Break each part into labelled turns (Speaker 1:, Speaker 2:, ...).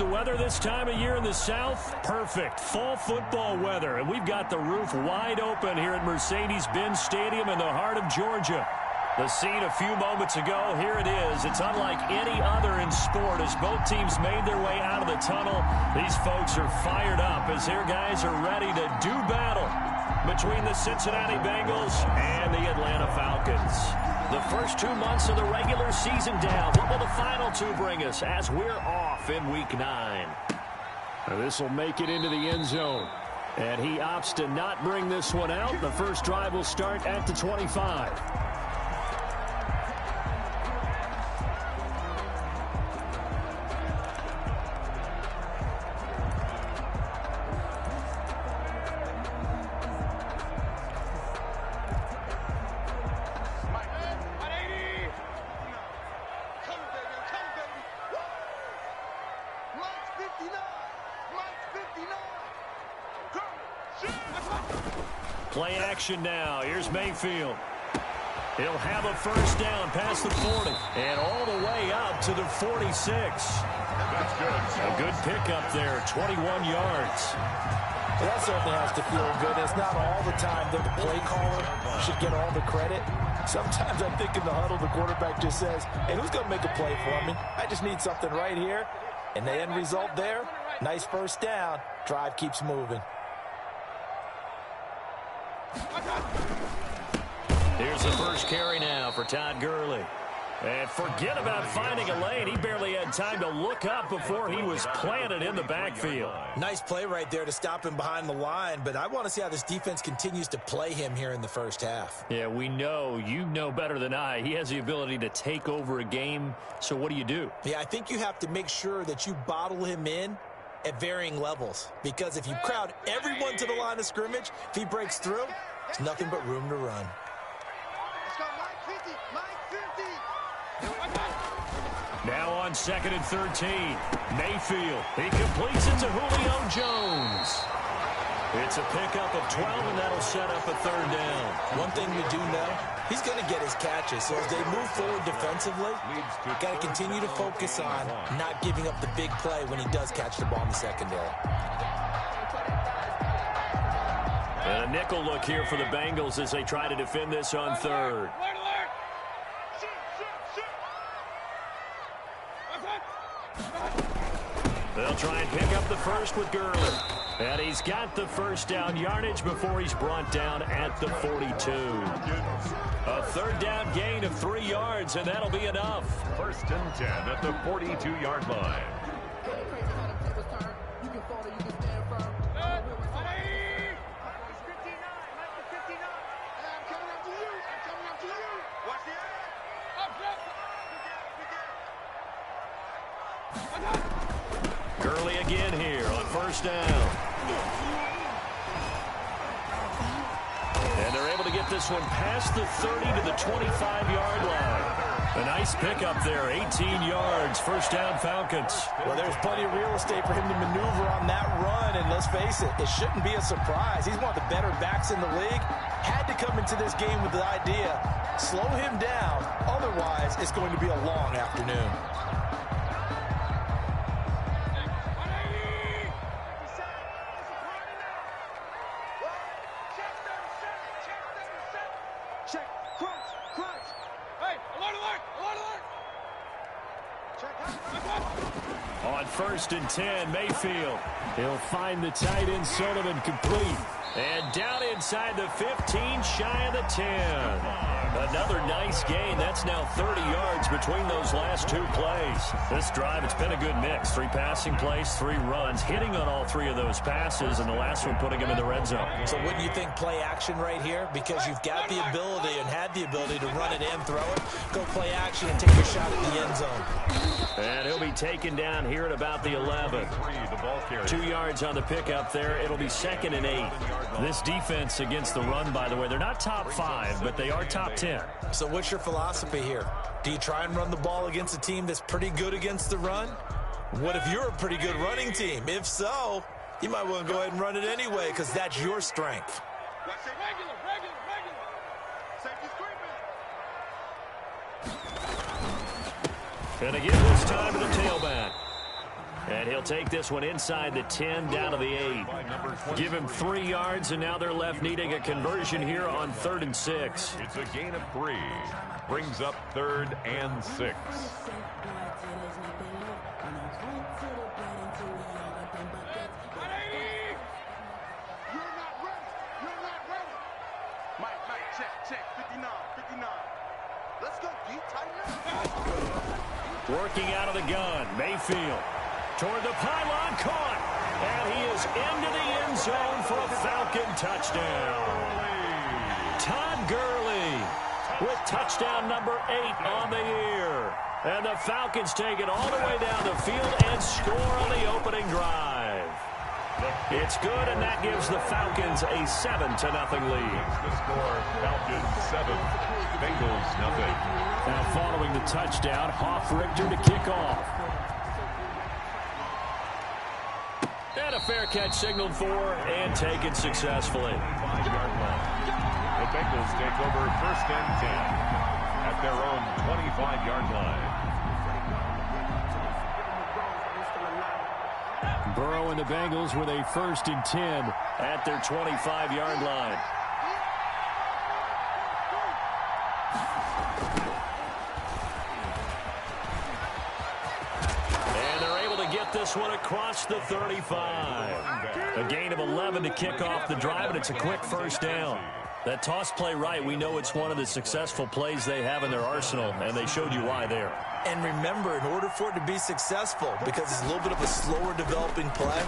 Speaker 1: the weather this time of year in the South? Perfect. Fall football weather. And we've got the roof wide open here at Mercedes-Benz Stadium in the heart of Georgia. The scene a few moments ago, here it is. It's unlike any other in sport as both teams made their way out of the tunnel. These folks are fired up as their guys are ready to do battle between the Cincinnati Bengals and the Atlanta Falcons. The first 2 months of the regular season down. What will the final two bring us as we're off in Week 9? This will make it into the end zone. And he opts to not bring this one out. The first drive will start at the 25. Play action now. Here's Mayfield. He'll have a first down past the 40 and all the way up to the 46. That's good. A good pickup there, 21 yards.
Speaker 2: That certainly has to feel good. It's not all the time that the play caller should get all the credit. Sometimes I think in the huddle, the quarterback just says, hey, who's going to make a play for me? I just need something right here. And the end result there, nice first down. Drive keeps moving.
Speaker 1: Here's the first carry now for Todd Gurley. And forget about finding a lane. He barely had time to look up before he was planted in the backfield.
Speaker 3: Nice play right there to stop him behind the line, but I want to see how this defense continues to play him here in the first half.
Speaker 1: Yeah, we know. You know better than I. He has the ability to take over a game, so what do?
Speaker 3: Yeah, I think you have to make sure that you bottle him in at varying levels, because if you crowd everyone to the line of scrimmage, if he breaks through, there's nothing but room to run.
Speaker 1: Now on 2nd and 13. Mayfield. He completes it to Julio Jones. It's a pickup of 12, and that'll set up a third down.
Speaker 3: One thing we do know, he's going to get his catches. So as they move forward defensively, got to continue to focus on not giving up the big play when he does catch the ball in the secondary.
Speaker 1: And a nickel look here for the Bengals as they try to defend this on third. They'll try and pick up the first with Gurley. And he's got the first down yardage before he's brought down at the 42. A third down gain of 3 yards, and that'll be enough.
Speaker 4: 1st and 10 at the 42-yard line.
Speaker 1: Gurley again here on first down. And they're able to get this one past the 30 to the 25-yard line. A nice pickup there, 18 yards, first down Falcons.
Speaker 2: Well, there's plenty of real estate for him to maneuver on that run, and let's face it, it shouldn't be a surprise. He's one of the better backs in the league. Had to come into this game with the idea, slow him down, otherwise it's going to be a long afternoon.
Speaker 1: On 1st and 10, Mayfield. He'll find the tight end Sullivan complete. And down inside the 15, shy of the 10. Another nice gain. That's now 30 yards between those last 2 plays. This drive, it's been a good mix. 3 passing plays, 3 runs, hitting on all 3 of those passes, and the last one putting him in the red zone.
Speaker 3: So wouldn't you think play action right here? Because you've got the ability and had the ability to run it and throw it. Go play action and take your shot at the end zone.
Speaker 1: And he'll be taken down here at about the 11. 2 yards on the pickup there. It'll be 2nd and 8. This defense against the run, by the way, they're not top 5, but they are top 10.
Speaker 3: So what's your philosophy here? Do you try and run the ball against a team that's pretty good against the run? What if you're a pretty good running team? If so, you might want to go ahead and run it anyway because that's your strength. And again this time to the tailback.
Speaker 1: And he'll take this one inside the 10 down to the 8. Give him 3 yards, and now they're left needing a conversion here on 3rd and 6.
Speaker 4: It's a gain of 3. Brings up 3rd and 6.
Speaker 1: Working out of the gun, Mayfield toward the pylon, caught, and he is into the end zone for a Falcon touchdown. Todd Gurley with touchdown number 8 on the year. And the Falcons take it all the way down the field and score on the opening drive. It's good, and that gives the Falcons a 7-0 lead.
Speaker 4: The score, Falcons 7, Bengals nothing.
Speaker 1: Now following the touchdown, Hoff-Richter to kick off. And a fair catch signaled for and taken successfully.
Speaker 4: 5-yard line. The Bengals take over 1st and 10 at their own 25-yard line.
Speaker 1: Burrow and the Bengals with a 1st and 10 at their 25-yard line. And they're able to get this one across the 35. A gain of 11 to kick off the drive, and it's a quick 1st down. That toss play right, we know it's one of the successful plays they have in their arsenal, and they showed you why there.
Speaker 2: And remember, in order for it to be successful, because it's a little bit of a slower developing play,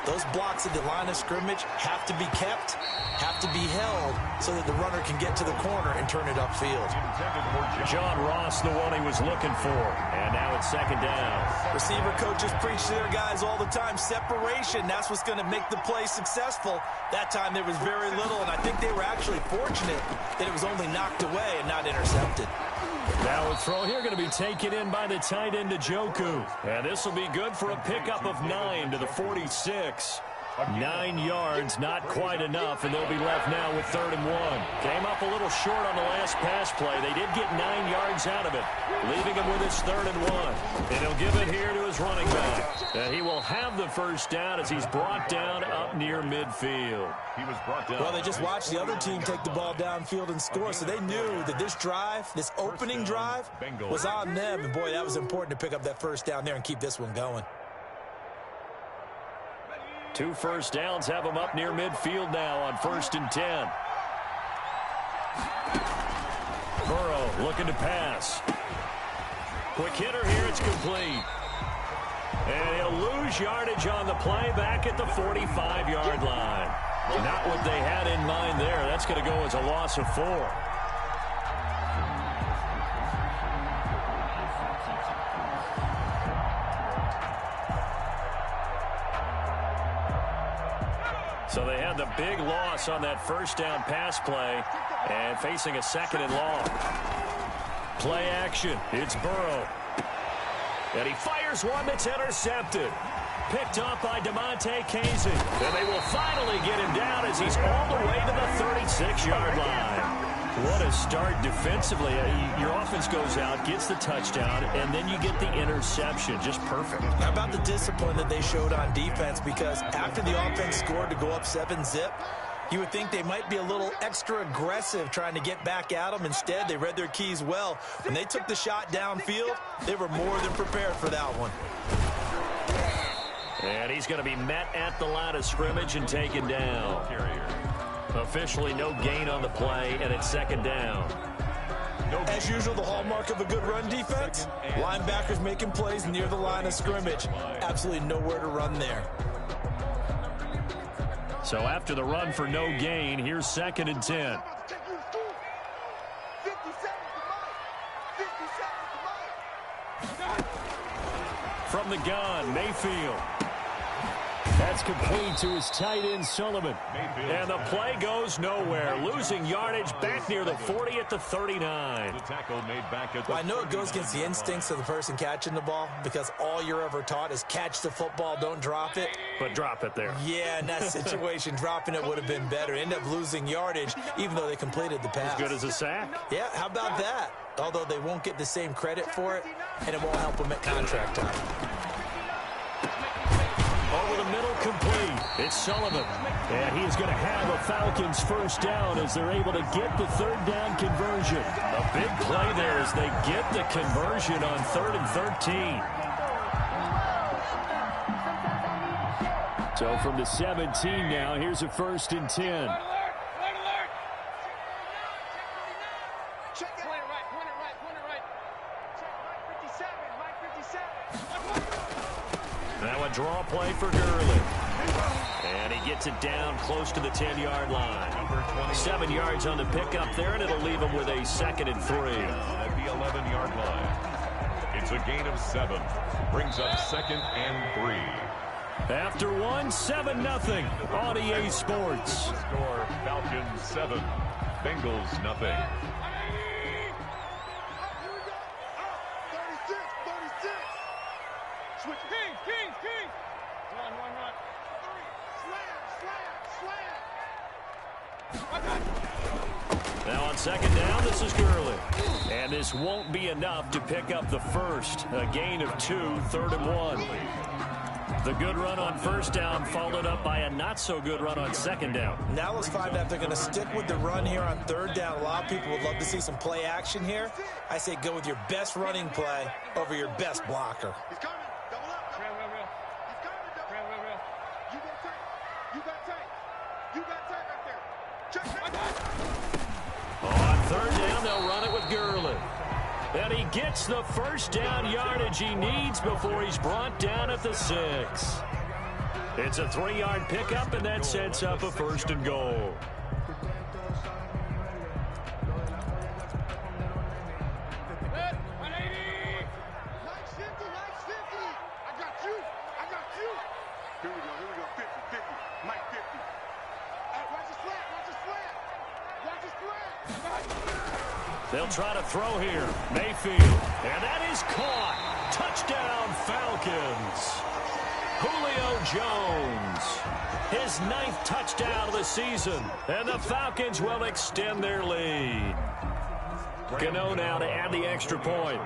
Speaker 2: those blocks at the line of scrimmage have to be kept, have to be held, so that the runner can get to the corner and turn it upfield.
Speaker 1: John Ross, the one he was looking for, and now it's 2nd down.
Speaker 2: Receiver coaches preach to their guys all the time, separation, that's what's going to make the play successful. That time there was very little, and I think they were actually fortunate that it was only knocked away and not intercepted.
Speaker 1: Now a throw here going to be taken in by the tight end Njoku. And this will be good for a pickup of 9 to the 46. 9 yards, not quite enough, and they'll be left now with 3rd and 1. Came up a little short on the last pass play. They did get 9 yards out of it, leaving him with his 3rd and 1. And he'll give it here to his running back. And he will have the 1st down as he's brought down up near midfield.
Speaker 4: He was brought down.
Speaker 2: Well, they just watched the other team take the ball downfield and score, so they knew that this drive, this opening drive, was on them. And, boy, that was important to pick up that 1st down there and keep this one going.
Speaker 1: 2 1st downs have him up near midfield now on 1st and 10. Burrow looking to pass. Quick hitter here, it's complete. And he'll lose yardage on the play back at the 45-yard line. Not what they had in mind there. That's going to go as a loss of 4. So they had the big loss on that 1st down pass play and facing a 2nd and long. Play action. It's Burrow. And he fires one that's intercepted. Picked up by DeMonte Casey. And they will finally get him down as he's all the way to the 36-yard line. What a start defensively. Your offense goes out, gets the touchdown, and then you get the interception. Just perfect.
Speaker 2: How about the discipline that they showed on defense? Because after the offense scored to go up 7-zip, you would think they might be a little extra aggressive trying to get back at them. Instead, they read their keys well. When they took the shot downfield, they were more than prepared for that one.
Speaker 1: And he's going to be met at the line of scrimmage and taken down. Officially no gain on the play, and it's 2nd down.
Speaker 2: As usual, the hallmark of a good run defense, linebackers making plays near the line of scrimmage. Absolutely nowhere to run there.
Speaker 1: So after the run for no gain, here's 2nd and 10. From the gun, Mayfield. That's complete to his tight end, Sullivan. And the play goes nowhere. Losing yardage back near the 40 at the 39.
Speaker 4: The tackle made back at the
Speaker 2: well, I know it goes against the instincts of the person catching the ball because all you're ever taught is catch the football, don't drop it.
Speaker 1: But drop it there.
Speaker 2: Yeah, in that situation, dropping it would have been better. End up losing yardage, even though they completed the pass.
Speaker 1: As good as a sack.
Speaker 2: Yeah, how about that? Although they won't get the same credit for it, and it won't help them at contract time.
Speaker 1: incomplete. It's Sullivan. And he is going to have a Falcons first down as they're able to get the third down conversion. A big play there as they get the conversion on 3rd and 13. So from the 17 now, here's a 1st and 10. Now a draw play for Gurley. And he gets it down close to the 10-yard line. 7 yards on the pickup there, and it'll leave him with a 2nd and 3.
Speaker 4: At the 11-yard line. It's a gain of 7. Brings up 2nd and 3.
Speaker 1: After 1, 7-0 on EA Sports.
Speaker 4: Score Falcons 7, Bengals nothing.
Speaker 5: Switch. King. Run. Slam.
Speaker 1: Now on 2nd down, this is Gurley. And this won't be enough to pick up the first. A gain of 2, 3rd and 1. The good run on 1st down followed up by a not-so-good run on 2nd down.
Speaker 2: Now let's find out if they're going to stick with the run here on 3rd down. A lot of people would love to see some play action here. I say go with your best running play over your best blocker.
Speaker 5: He's coming. Double up. He's coming. You got tight. Right there. Check.
Speaker 1: On 3rd down, they'll run it with Gurley. And he gets the first down yardage he needs before he's brought down at the 6. It's a 3-yard pickup, and that sets up a 1st and goal.
Speaker 5: Here we go. 50. Mike 50. Hey, watch his flat.
Speaker 1: They'll try to throw here. Mayfield. And that is caught. Touchdown, Falcons. Julio Jones. His 9th touchdown of the season. And the Falcons will extend their lead. Gano now to add the extra point.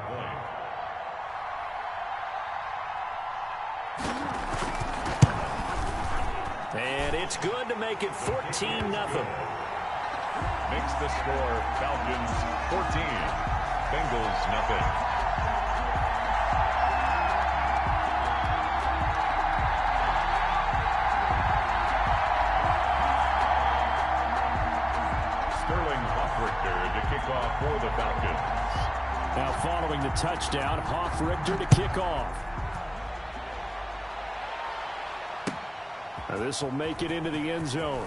Speaker 1: And it's good to make it 14-0.
Speaker 4: Makes the score Falcons 14, Bengals nothing. Sterling Hoffrichter to kick off for the Falcons.
Speaker 1: Now following the touchdown, Hoffrichter to kick off. Now this will make it into the end zone.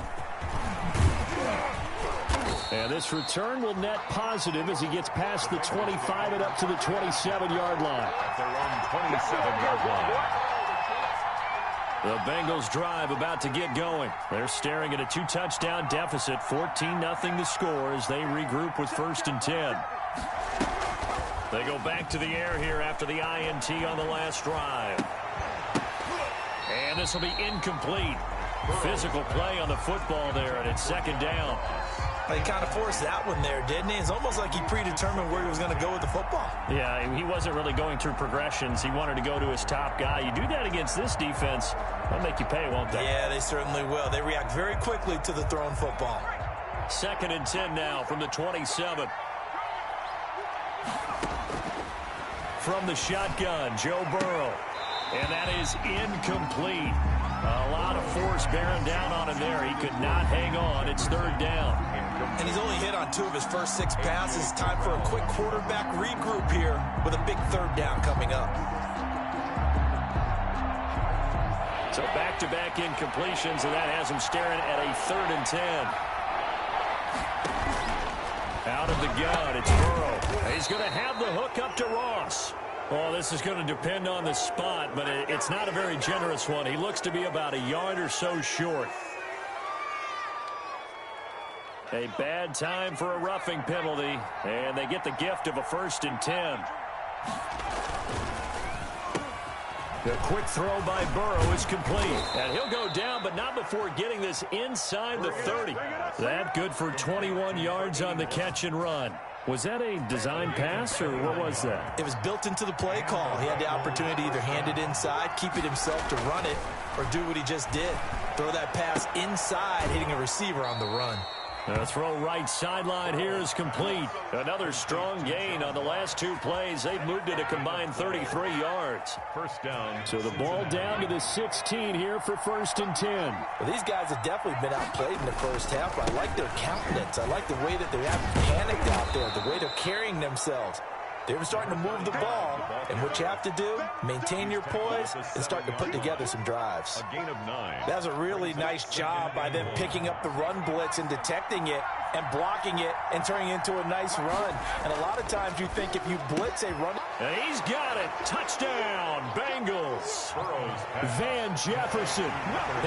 Speaker 1: And this return will net positive as he gets past the 25 and up to the 27-yard line.
Speaker 4: At their own 27-yard line.
Speaker 1: The Bengals drive about to get going. They're staring at a 2-touchdown deficit, 14-0 the score as they regroup with 1st and 10. They go back to the air here after the INT on the last drive. And this will be incomplete. Physical play on the football there, and it's 2nd down.
Speaker 2: He kind of forced that one there, didn't he? It's almost like he predetermined where he was going to go with the football.
Speaker 1: Yeah, he wasn't really going through progressions. He wanted to go to his top guy. You do that against this defense, they'll make you pay, won't they?
Speaker 2: Yeah, they certainly will. They react very quickly to the thrown football.
Speaker 1: 2nd and 10 now from the 27. From the shotgun, Joe Burrow. And that is incomplete. A lot of force bearing down on him there. He could not hang on. It's 3rd down.
Speaker 2: And he's only hit on 2 of his first 6 passes. Time for a quick quarterback regroup here with a big 3rd down coming up.
Speaker 1: So back-to-back incompletions, and that has him staring at a 3rd and 10. Out of the gun, it's Burrow. He's going to have the hook up to Ross. Well, this is going to depend on the spot, but it's not a very generous one. He looks to be about a yard or so short. A bad time for a roughing penalty, and they get the gift of a 1st and 10. The quick throw by Burrow is complete, and he'll go down, but not before getting this inside the 30. That good for 21 yards on the catch and run. Was that a design pass, or what was that?
Speaker 2: It was built into the play call. He had the opportunity to either hand it inside, keep it himself to run it,
Speaker 3: or do what he just did. Throw that pass inside, hitting a receiver on the run.
Speaker 1: The throw right sideline here is complete. Another strong gain on the last two plays. They've moved it a combined 33 yards.
Speaker 4: First down.
Speaker 1: So the ball down to the 16 here for 1st and 10.
Speaker 2: Well, these guys have definitely been outplayed in the first half. I like their countenance. I like the way that they're not panicked out there, the way they're carrying themselves. They're starting to move the ball, and what you have to do, maintain your poise and start to put together some drives.
Speaker 4: A gain of 9.
Speaker 2: That was a really nice job by them picking up the run blitz and detecting it and blocking it and turning it into a nice run. And a lot of times you think if you blitz a run...
Speaker 1: And he's got it. Touchdown, Bengals. Van Jefferson,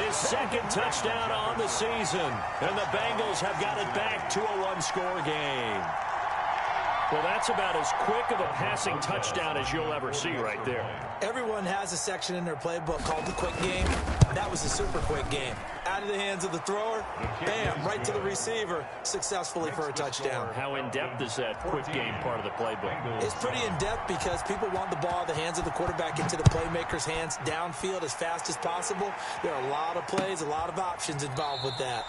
Speaker 1: his second touchdown on the season. And the Bengals have got it back to a one-score game. Well, that's about as quick of a passing touchdown as you'll ever see right there.
Speaker 3: Everyone has a section in their playbook called the quick game. That was a super quick game. Out of the hands of the thrower, bam, right to the receiver, successfully for a touchdown.
Speaker 1: How in-depth is that quick game part of the playbook?
Speaker 3: It's pretty in-depth because people want the ball out of the hands of the quarterback into the playmaker's hands downfield as fast as possible. There are a lot of plays, a lot of options involved with that.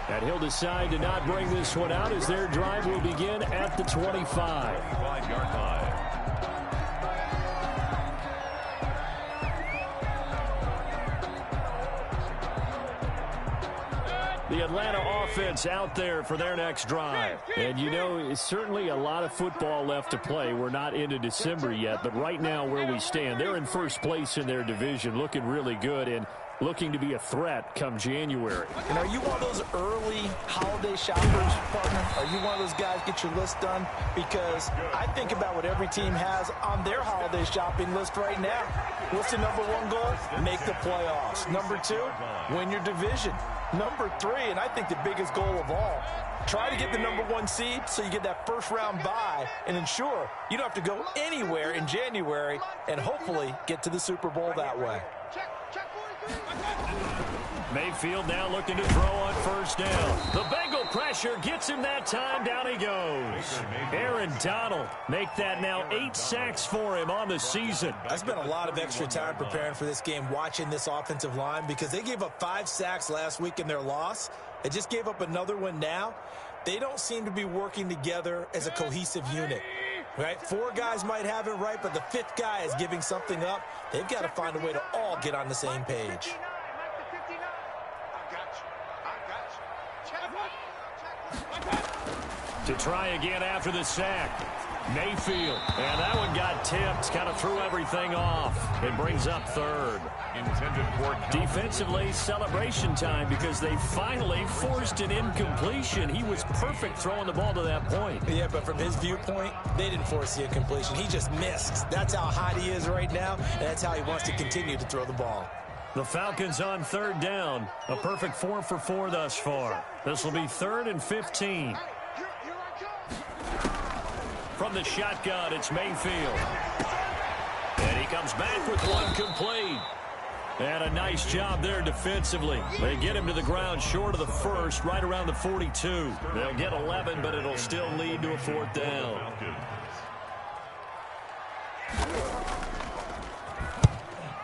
Speaker 1: And he'll decide to not bring this one out as their drive will begin at the 25.
Speaker 4: 25-yard line.
Speaker 1: The Atlanta offense out there for their next drive. And, you know, it's certainly a lot of football left to play. We're not into December yet, but right now where we stand, they're in first place in their division, looking really good and looking to be a threat come January.
Speaker 2: And are you one of those early holiday shoppers, partner? Are you one of those guys get your list done? Because I think about what every team has on their holiday shopping list right now. What's the number one goal? Make the playoffs. Number 2, win your division. Number 3, and I think the biggest goal of all, try to get the number 1 seed so you get that first round bye and ensure you don't have to go anywhere in January and hopefully get to the Super Bowl that way.
Speaker 1: Mayfield now looking to throw on first down. The Bengal pressure gets him that time. Down he goes. Aaron Donald make that now 8 sacks for him on the season.
Speaker 3: I spent a lot of extra time preparing for this game, watching this offensive line, because they gave up 5 sacks last week in their loss. They just gave up another one now. They don't seem to be working together as a cohesive unit. Right? 4 guys might have it right, but the 5th guy is giving something up. They've got to find a way to all get on the same page.
Speaker 1: To try again after the sack. Mayfield. And that one got tipped. Kind of threw everything off. It brings up 3rd.
Speaker 4: Intended for
Speaker 1: defensively, celebration time because they finally forced an incompletion. He was perfect throwing the ball to that point.
Speaker 3: Yeah, but from his viewpoint, they didn't force the incompletion. He just missed. That's how hot he is right now, and that's how he wants to continue to throw the ball.
Speaker 1: The Falcons on 3rd down. A perfect 4 for 4 thus far. This will be 3rd and 15. From the shotgun, it's Mayfield. And he comes back with one complete. And a nice job there defensively. They get him to the ground short of the first, right around the 42. They'll get 11, but it'll still lead to a 4th down.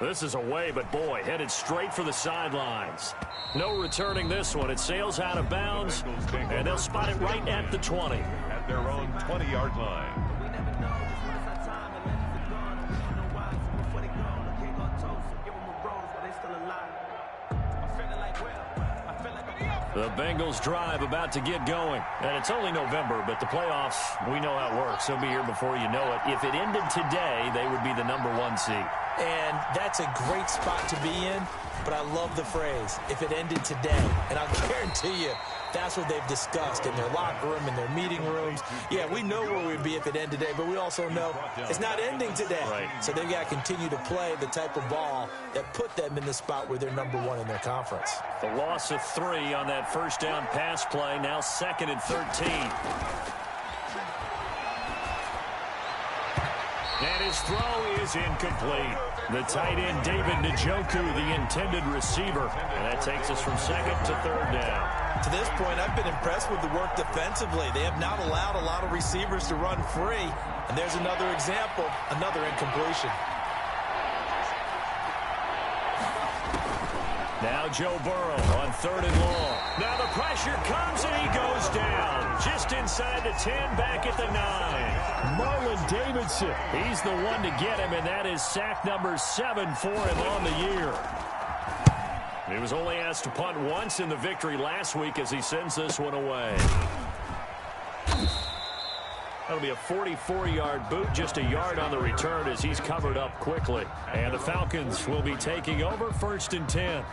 Speaker 1: This is away, but boy, headed straight for the sidelines. No returning this one. It sails out of bounds, and they'll spot it right at the 20.
Speaker 4: At their own 20-yard line.
Speaker 1: The Bengals drive about to get going. And it's only November, but the playoffs, we know how it works. They'll be here before you know it. If it ended today, they would be the number 1 seed.
Speaker 3: And that's a great spot to be in, but I love the phrase, if it ended today. And I'll guarantee you, that's what they've discussed in their locker room, in their meeting rooms. Yeah, we know where we'd be if it ended today, but we also know it's not ending today.
Speaker 1: Right.
Speaker 3: So they've got to continue to play the type of ball that put them in the spot where they're number 1 in their conference.
Speaker 1: The loss of 3 on that first down pass play, now 2nd and 13. And his throw is incomplete. The tight end, David Njoku, the intended receiver. And that takes us from 2nd to 3rd down.
Speaker 3: To this point, I've been impressed with the work defensively. They have not allowed a lot of receivers to run free. And there's another example, another incompletion.
Speaker 1: Now Joe Burrow on 3rd and long. Now the pressure comes and he goes down. Just inside the 10, back at the 9. Marlon Davidson. He's the one to get him, and that is sack number 7 for him on the year. He was only asked to punt once in the victory last week as he sends this one away. That'll be a 44-yard boot, just a yard on the return as he's covered up quickly. And the Falcons will be taking over 1st and 10.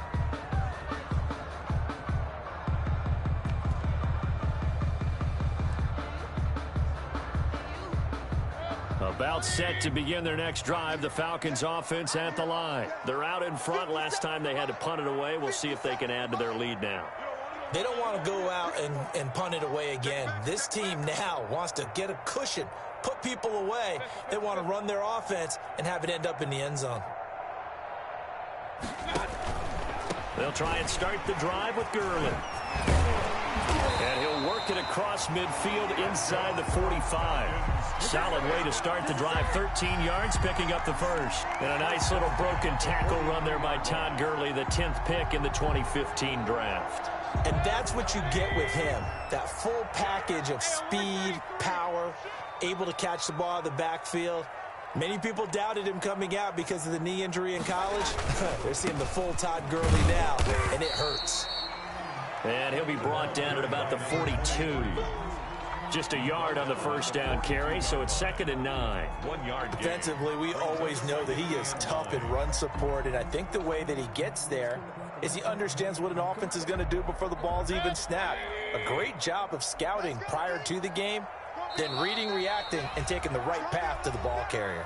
Speaker 1: About set to begin their next drive. The Falcons offense at the line. They're out in front. Last time they had to punt it away. We'll see if they can add to their lead now.
Speaker 3: They don't want to go out and punt it away again. This team now wants to get a cushion, put people away. They want to run their offense and have it end up in the end zone.
Speaker 1: They'll try and start the drive with Gurley. And he'll work it across midfield inside the 45. Solid way to start the drive. 13 yards, picking up the first. And a nice little broken tackle run there by Todd Gurley, the 10th pick in the 2015 draft.
Speaker 3: And that's what you get with him. That full package of speed, power, able to catch the ball in the backfield. Many people doubted him coming out because of the knee injury in college. They're seeing the full Todd Gurley now, and it hurts.
Speaker 1: And he'll be brought down at about the 42. Just a yard on the first down carry, so it's 2nd and 9.
Speaker 4: 1 yard gain.
Speaker 3: Defensively, we always know that he is tough in run support, and I think the way that he gets there is he understands what an offense is going to do before the ball's even snapped. A great job of scouting prior to the game, then reading, reacting, and taking the right path to the ball carrier.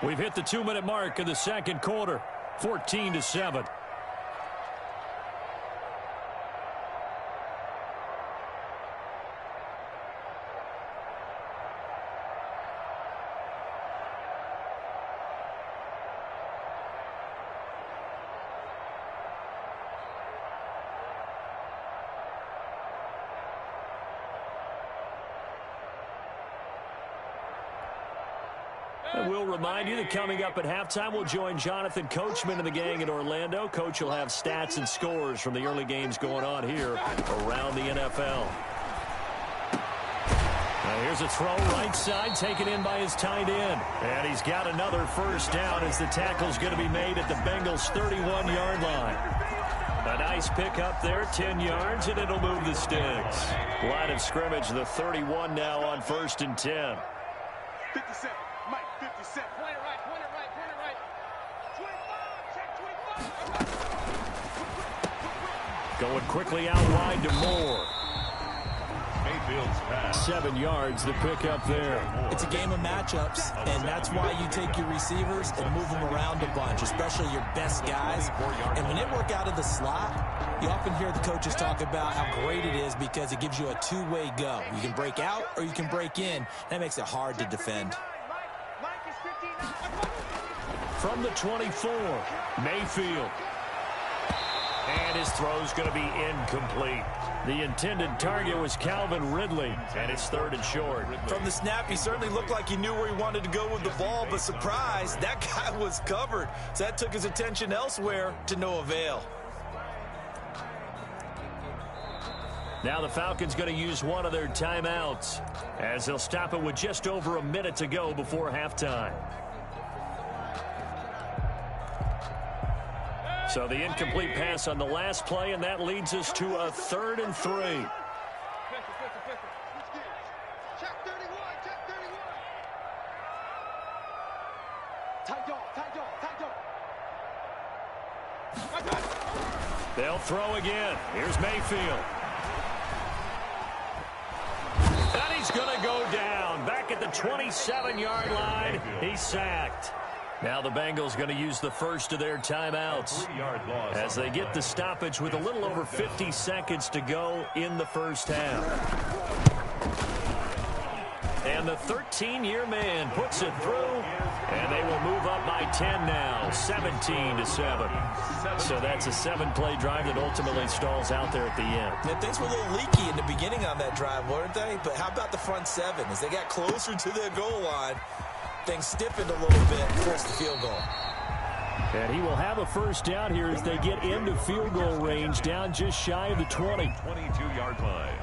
Speaker 1: We've hit the 2-minute mark of the second quarter, 14-7. We'll remind you that coming up at halftime, we'll join Jonathan Coachman and the gang in Orlando. Coach will have stats and scores from the early games going on here around the NFL. Now here's a throw right side, taken in by his tight end. And he's got another first down as the tackle's going to be made at the Bengals' 31-yard line. A nice pick up there, 10 yards, and it'll move the sticks. Line of scrimmage, the 31 now on 1st and 10.
Speaker 5: 57. Mike, 57. Point it right, point it right, point it right. 25, check 25.
Speaker 1: Going quickly out wide to Moore.
Speaker 4: Mayfield's pass.
Speaker 1: 7 yards, the pick up there.
Speaker 3: It's a game of matchups, and that's why you take your receivers and move them around a bunch, especially your best guys. And when they work out of the slot, you often hear the coaches talk about how great it is because it gives you a two-way go. You can break out or you can break in. That makes it hard to defend.
Speaker 1: From the 24, Mayfield. And his throw's going to be incomplete. The intended target was Calvin Ridley, and it's 3rd and short.
Speaker 3: From the snap, he certainly looked like he knew where he wanted to go with the ball, but surprise, that guy was covered. So that took his attention elsewhere to no avail.
Speaker 1: Now the Falcons going to use one of their timeouts as they'll stop it with just over a minute to go before halftime. So the incomplete pass on the last play, and that leads us to a 3rd and 3.
Speaker 5: Check 31, check 31. Tight dog, tight dog, tight dog.
Speaker 1: They'll throw again. Here's Mayfield. And he's going to go down. Back at the 27-yard line, he's sacked. Now the Bengals going to use the first of their timeouts as they get the stoppage with a little over 50 seconds to go in the first half. And the 13-year man puts it through, and they will move up by 10 now, 17-7. So that's a 7-play drive that ultimately stalls out there at the end.
Speaker 3: Yeah, things were a little leaky in the beginning on that drive, weren't they? But how about the front 7? As they got closer to their goal line, things stiffened a little bit, forced the field goal.
Speaker 1: And he will have a first down here as they get into field goal range, down just shy of the 20.
Speaker 4: 22-yard line.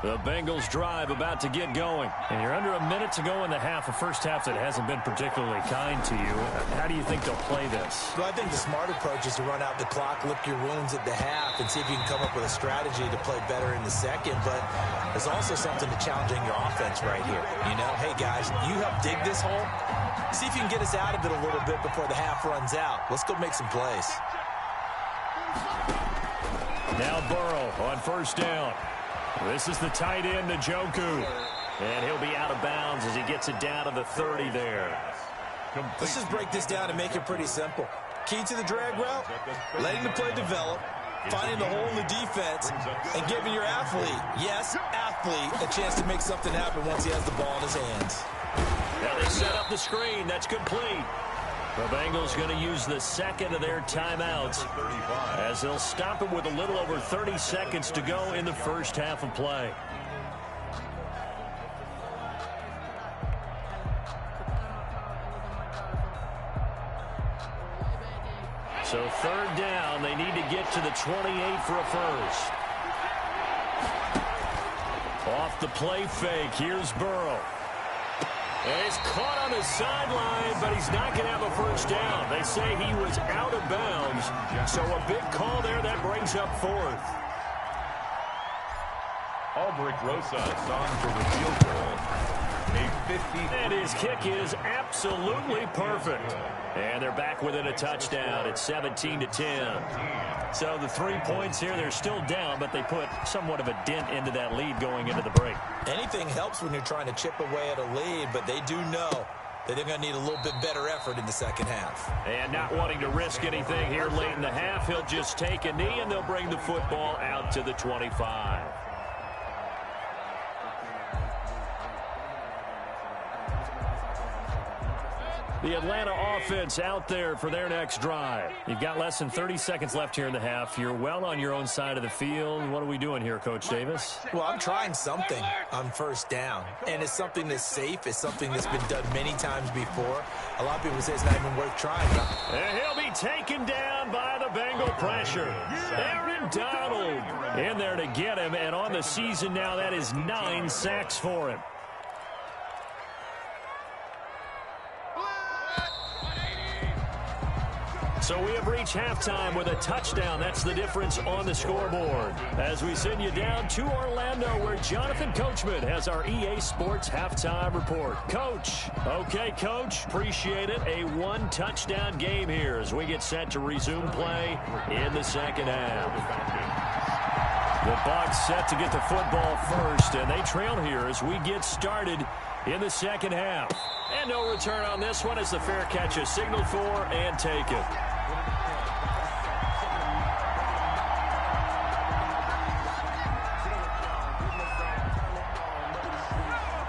Speaker 1: The Bengals drive about to get going. And you're under a minute to go in the half, a first half that hasn't been particularly kind to you. How do you think they'll play this?
Speaker 3: Well, I think the smart approach is to run out the clock, lick your wounds at the half, and see if you can come up with a strategy to play better in the second. But there's also something to challenging your offense right here. You know, hey, guys, you help dig this hole. See if you can get us out of it a little bit before the half runs out. Let's go make some plays.
Speaker 1: Now Burrow on first down. This is the tight end, Njoku. And he'll be out of bounds as he gets it down to the 30 there.
Speaker 3: Let's just break this down and make it pretty simple. Key to the drag route, letting the play develop, finding the hole in the defense, and giving your athlete, yes, athlete, a chance to make something happen once he has the ball in his hands.
Speaker 1: Now they set up the screen. That's complete. The Bengals going to use the second of their timeouts as they'll stop it with a little over 30 seconds to go in the first half of play. So third down, they need to get to the 28 for a first. Off the play fake, here's Burrow. And he's caught on the sideline, but he's not going to have a first down. They say he was out of bounds, so a big call there that brings up fourth.
Speaker 4: Albrecht Rosas on for the field goal. A 50.
Speaker 1: And his kick is absolutely perfect. And they're back within a touchdown. It's 17-10. So the 3 points here, they're still down, but they put somewhat of a dent into that lead going into the break.
Speaker 3: Anything helps when you're trying to chip away at a lead, but they do know that they're going to need a little bit better effort in the second half.
Speaker 1: And not wanting to risk anything here late in the half, he'll just take a knee, and they'll bring the football out to the 25. The Atlanta offense out there for their next drive. You've got less than 30 seconds left here in the half. You're well on your own side of the field. What are we doing here, Coach Davis?
Speaker 3: Well, I'm trying something on first down. And it's something that's safe. It's something that's been done many times before. A lot of people say it's not even worth trying.
Speaker 1: And he'll be taken down by the Bengal pressure. Aaron Donald in there to get him. And on the season now, that is 9 sacks for him. So we have reached halftime with a touchdown. That's the difference on the scoreboard. As we send you down to Orlando, where Jonathan Coachman has our EA Sports halftime report. Coach. Okay, Coach. Appreciate it. A one-touchdown game here as we get set to resume play in the second half. The Bucs set to get the football first, and they trail here as we get started in the second half. And no return on this one as the fair catch is signaled for and taken.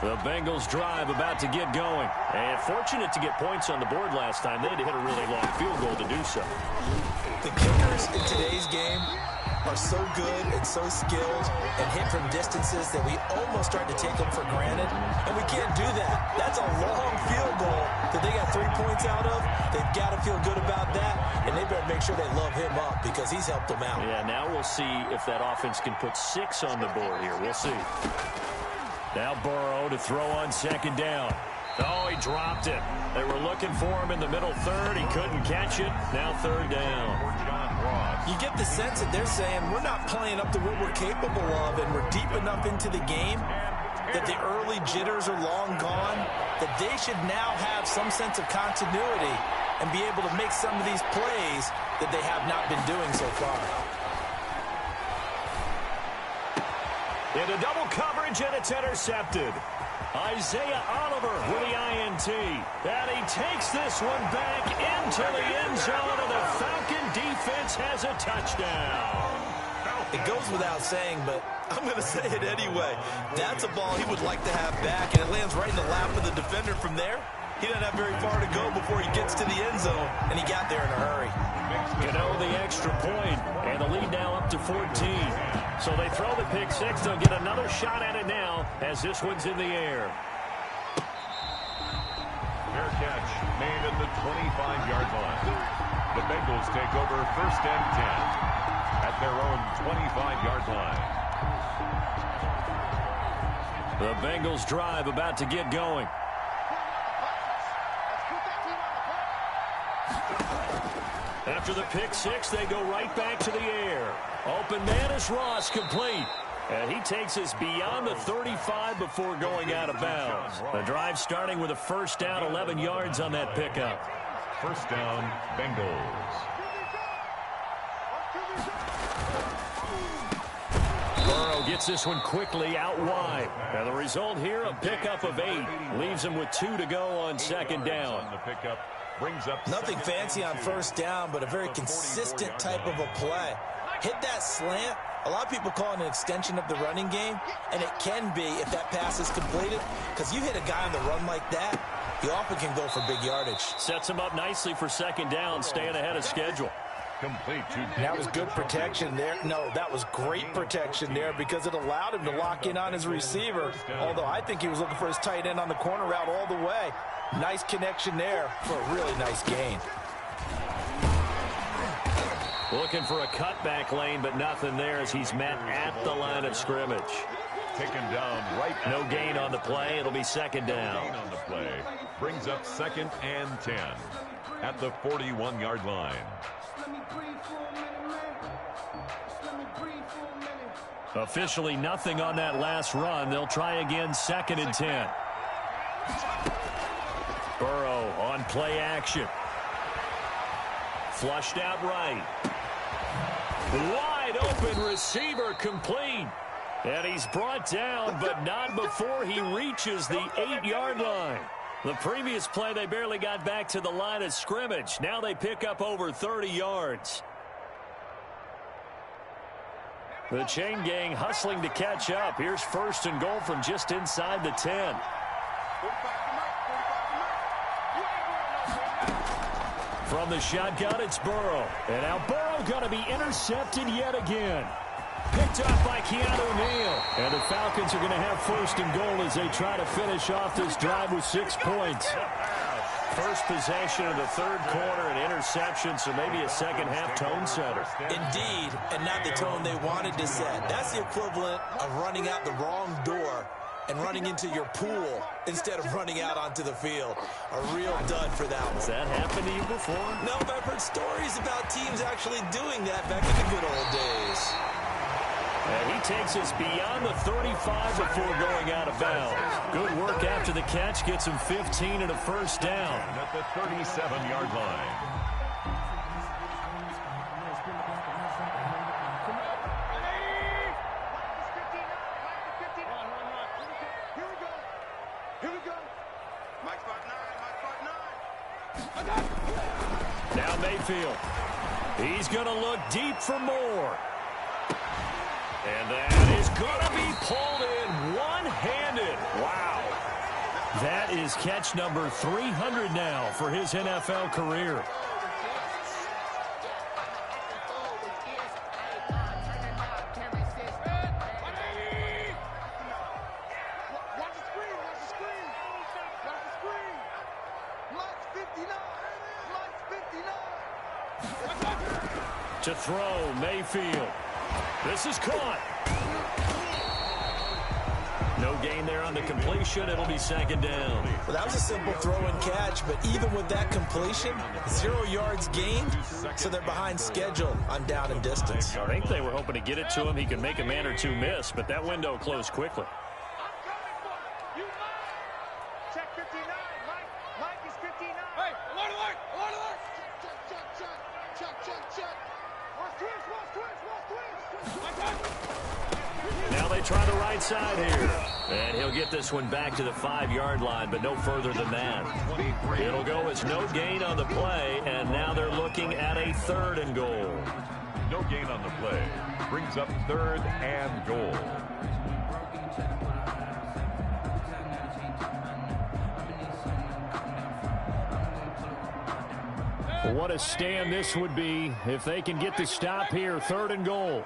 Speaker 1: The Bengals drive about to get going. And fortunate to get points on the board last time. They had to hit a really long field goal to do so.
Speaker 3: The kickers in today's game are so good and so skilled and hit from distances that we almost start to take them for granted. And we can't do that. That's a long field goal that they got 3 points out of. They've got to feel good about that. And they better make sure they love him up because he's helped them out.
Speaker 1: Yeah, now we'll see if that offense can put 6 on the board here. We'll see. Now Burrow to throw on second down. Oh, he dropped it. They were looking for him in the middle third. He couldn't catch it. Now third down.
Speaker 3: You get the sense that they're saying we're not playing up to what we're capable of, and we're deep enough into the game that the early jitters are long gone, that they should now have some sense of continuity and be able to make some of these plays that they have not been doing so far.
Speaker 1: Into double coverage, and it's intercepted. Isaiah Oliver with the INT. And he takes this one back into the end zone, and the Falcon defense has a touchdown.
Speaker 3: It goes without saying, but I'm going to say it anyway. That's a ball he would like to have back, and it lands right in the lap of the defender from there. He doesn't have very far to go before he gets to the end zone, and he got there in a hurry.
Speaker 1: The extra point, and the lead now up to 14. So they throw the pick six. They'll get another shot at it now as this one's in the air.
Speaker 4: catch made at the 25-yard line. The Bengals take over 1st and 10 at their own 25-yard line.
Speaker 1: The Bengals drive about to get going. After the pick six, they go right back to the air. Open man is Ross, complete. And he takes us beyond the 35 before going out of bounds. The drive starting with a 1st down, 11 yards on that pickup.
Speaker 4: 1st down, Bengals.
Speaker 1: Burrow gets this one quickly out wide. And the result here, a pickup of 8. Leaves him with 2 to go on 2nd down.
Speaker 4: The pickup brings up
Speaker 2: nothing fancy on 1st down, but a very consistent type of a play. Hit that slant. A lot of people call it an extension of the running game, and it can be if that pass is completed, because you hit a guy on the run like that, he often can go for big yardage.
Speaker 1: Sets him up nicely for 2nd down, staying ahead of schedule.
Speaker 4: Complete to
Speaker 2: that was good protection there. No, that was great protection there because it allowed him to lock in on his receiver, although I think he was looking for his tight end on the corner route all the way. Nice connection there for a really nice gain.
Speaker 1: Looking for a cutback lane, but nothing there as he's met at the line of scrimmage.
Speaker 4: Taken down right.
Speaker 1: No gain on the play. It'll be 2nd down.
Speaker 4: Gain on the play brings up 2nd and 10 at the 41-yard line.
Speaker 1: Officially nothing on that last run. They'll try again 2nd and 10. Burrow on play action. Flushed out right. Wide open receiver complete. And he's brought down, but not before he reaches the 8-yard line. The previous play, they barely got back to the line of scrimmage. Now they pick up over 30 yards. The chain gang hustling to catch up. Here's 1st and goal from just inside the 10. From the shotgun, it's Burrow. And now Burrow going to be intercepted yet again. Picked up by Keanu Neal. And the Falcons are going to have 1st and goal as they try to finish off this drive with 6 points. First possession of the 3rd quarter, an interception, so maybe a second-half tone setter.
Speaker 2: Indeed, and not the tone they wanted to set. That's the equivalent of running out the wrong door and running into your pool instead of running out onto the field. A real dud for that one.
Speaker 1: Has that happened to you before?
Speaker 2: No, but I've heard stories about teams actually doing that back in the good old days.
Speaker 1: And he takes us beyond the 35 before going out of bounds. Good work after the catch. Gets him 15 and a 1st down.
Speaker 4: At the 37-yard line.
Speaker 1: Now Mayfield. He's going to look deep for more. And that is going to be pulled in one-handed. Wow. That is catch number 300 now for his NFL career. To throw, Mayfield. This is caught. No gain there on the completion. It'll be 2nd down.
Speaker 2: Well, that was a simple throw and catch, but even with that completion, 0 yards gained, so they're behind schedule on down and distance.
Speaker 1: I think they were hoping to get it to him. He could make a man or two miss, but that window closed quickly.
Speaker 5: Check 59. Mike is 59. Hey, alert. Check.
Speaker 1: Now they try the right side here. And he'll get this one back to the 5-yard line, but no further than that. It'll go as no gain on the play, and now they're looking at a 3rd and goal.
Speaker 4: No gain on the play. Brings up 3rd and goal.
Speaker 1: What a stand this would be if they can get the stop here. 3rd and goal.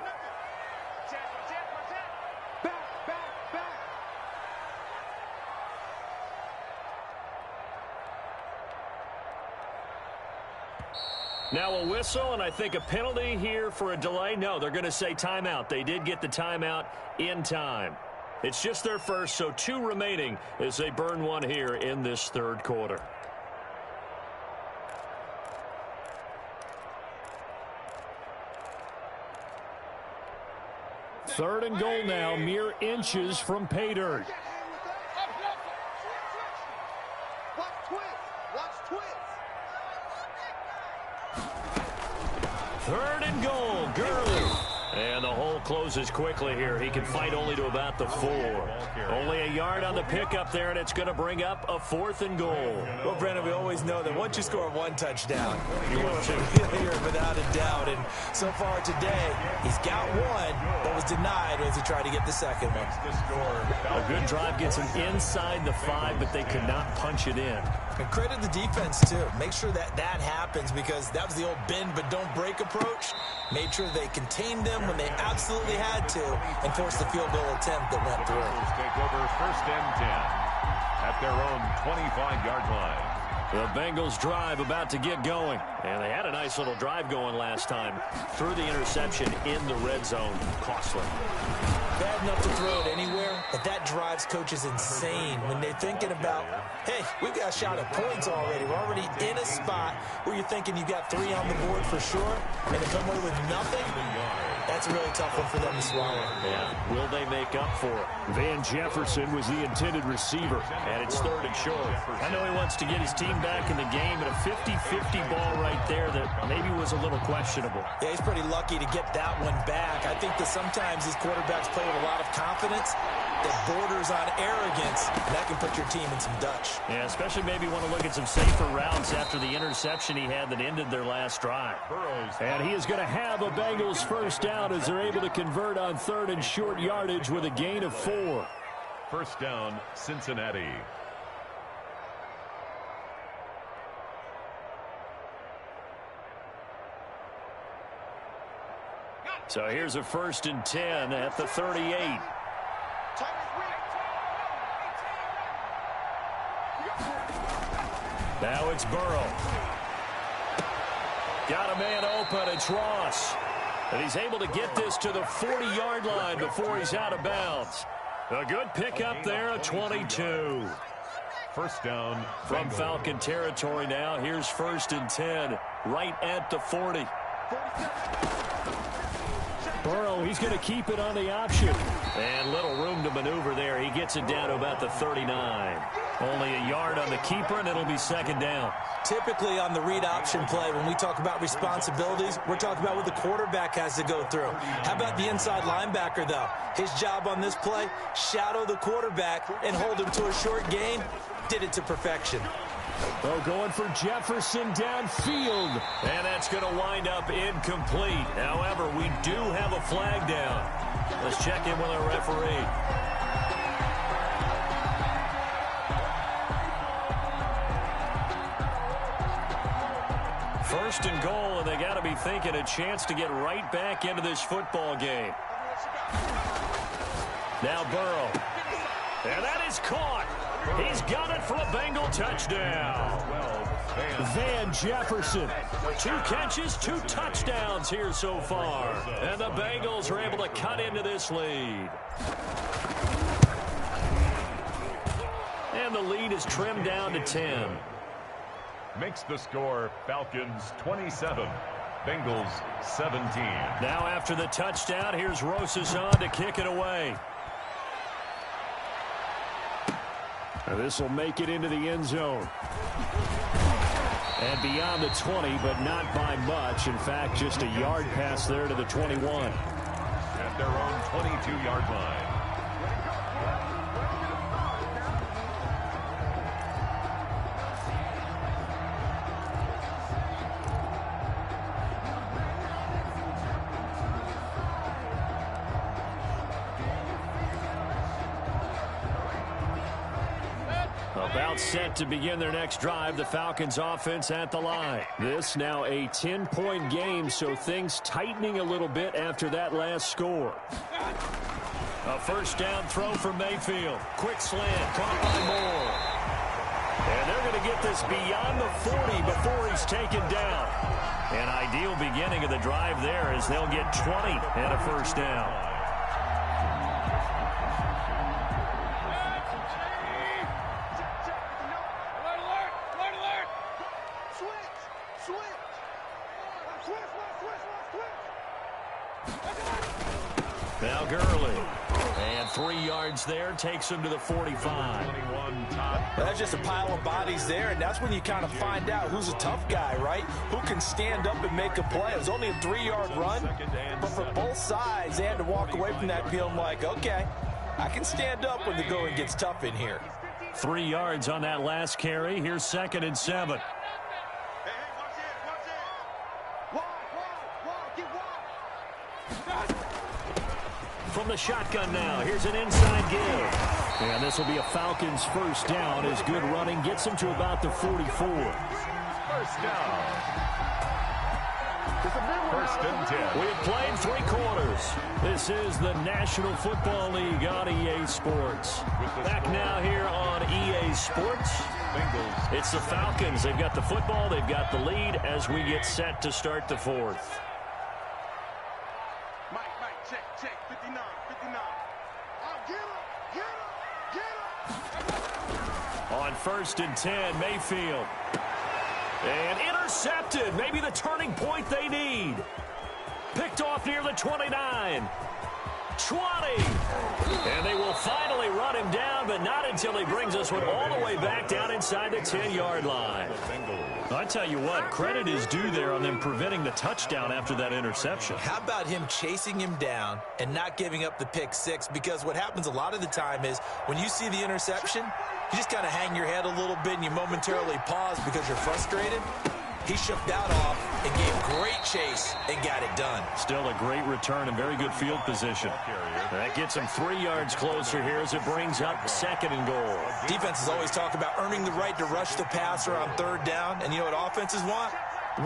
Speaker 1: Now a whistle, and I think a penalty here for a delay. No, they're going to say timeout. They did get the timeout in time. It's just their first, so 2 remaining as they burn one here in this third quarter. Third and goal now, mere inches from pay dirt. Third and goal, Gurley. And the hole closes quickly here. He can fight only to about the 4. Only a yard on the pickup there, and it's going to bring up a 4th and goal.
Speaker 3: Well, Brandon, we always know that once you score 1 touchdown, you are familiar without a doubt. And so far today, he's got 1, but was denied as he tried to get the second one.
Speaker 1: A good drive gets him inside the 5, but they could not punch it in.
Speaker 3: And credit the defense, too. Make sure that happens, because that was the old bend but don't break approach. Made sure they contained them when they absolutely had to and forced the field goal attempt that went through.
Speaker 4: Bengals take over 1st and 10 at their own 25-yard line.
Speaker 1: The Bengals drive about to get going. And they had a nice little drive going last time. Threw the interception in the red zone. Costly.
Speaker 3: Bad enough to throw it anywhere, but that drives coaches insane when they're thinking about, hey, we've got a shot at points already. We're already in a spot where you're thinking you've got 3 on the board for sure, and to come away with nothing, that's a really tough one for them to swallow.
Speaker 1: Yeah. Will they make up for it? Van Jefferson was the intended receiver, and it's 3rd and short. I know he wants to get his team back in the game, but a 50-50 ball right there that maybe was a little questionable.
Speaker 3: Yeah, he's pretty lucky to get that one back. I think that sometimes these quarterbacks play with a lot of confidence that borders on arrogance, and that can put your team in some Dutch.
Speaker 1: Yeah, especially maybe want to look at some safer routes after the interception he had that ended their last drive. And he is going to have a Bengals first down as they're able to convert on 3rd and short yardage with a gain of 4.
Speaker 4: First down, Cincinnati.
Speaker 1: So here's a 1st and 10 at the 38. Now it's Burrow. Got a man open. It's Ross. And he's able to get this to the 40-yard line before he's out of bounds. A good pickup there, a 22.
Speaker 4: First down
Speaker 1: from Falcon territory now. Here's 1st and 10 right at the 40. Burrow, he's going to keep it on the option. And little room to maneuver there. He gets it down to about the 39. Only a yard on the keeper, and it'll be 2nd down.
Speaker 3: Typically on the read option play, when we talk about responsibilities, we're talking about what the quarterback has to go through. How about the inside linebacker, though? His job on this play, shadow the quarterback and hold him to a short gain. Did it to perfection.
Speaker 1: Oh, going for Jefferson downfield. And that's going to wind up incomplete. However, we do have a flag down. Let's check in with our referee. First and goal, and they got to be thinking a chance to get right back into this football game. Now Burrow. And that is caught. He's got it for a Bengal touchdown. Van Jefferson. 2 catches, 2 touchdowns here so far. And the Bengals are able to cut into this lead. And the lead is trimmed down to 10.
Speaker 4: Makes the score Falcons 27, Bengals 17.
Speaker 1: Now after the touchdown, here's Rosas on to kick it away. This will make it into the end zone. And beyond the 20, but not by much. In fact, just a yard pass there to the 21.
Speaker 4: At their own 22-yard line.
Speaker 1: About set to begin their next drive, the Falcons offense at the line. This now a 10-point game, so things tightening a little bit after that last score. A first down throw for Mayfield. Quick slant, caught by Moore. And they're going to get this beyond the 40 before he's taken down. An ideal beginning of the drive there as they'll get 20 and a first down. Now Gurley. And 3 yards there takes him to the 45.
Speaker 2: That's just a pile of bodies there, and that's when you kind of find out who's a tough guy, right? Who can stand up and make a play. It was only a 3-yard run, but for both sides, they had to walk away from that feeling like, okay, I can stand up when the going gets tough in here.
Speaker 1: 3 yards on that last carry. Here's 2nd and 7. From the shotgun now, here's an inside give. And this will be a Falcons first down as good running gets them to about the 44.
Speaker 4: First down. First and 10.
Speaker 1: We have played 3 quarters. This is the National Football League on EA Sports. Back now here on EA Sports.
Speaker 4: Bengals.
Speaker 1: It's the Falcons. They've got the football. They've got the lead as we get set to start the 4th.
Speaker 5: Check, 59. Get him.
Speaker 1: On 1st and 10, Mayfield. And intercepted. Maybe the turning point they need. Picked off near the 29. 20. And they will finally run him down, but not until he brings us one all the way back down inside the 10-yard line. I tell you what, credit is due there on them preventing the touchdown after that interception.
Speaker 3: How about him chasing him down and not giving up the pick 6? Because what happens a lot of the time is when you see the interception, you just kind of hang your head a little bit and you momentarily pause because you're frustrated. He shook that off and gave great chase and got it done.
Speaker 1: Still a great return and very good field position. That gets him 3 yards closer here as it brings up 2nd and goal.
Speaker 3: Defenses always talk about earning the right to rush the passer on 3rd down. And you know what offenses want?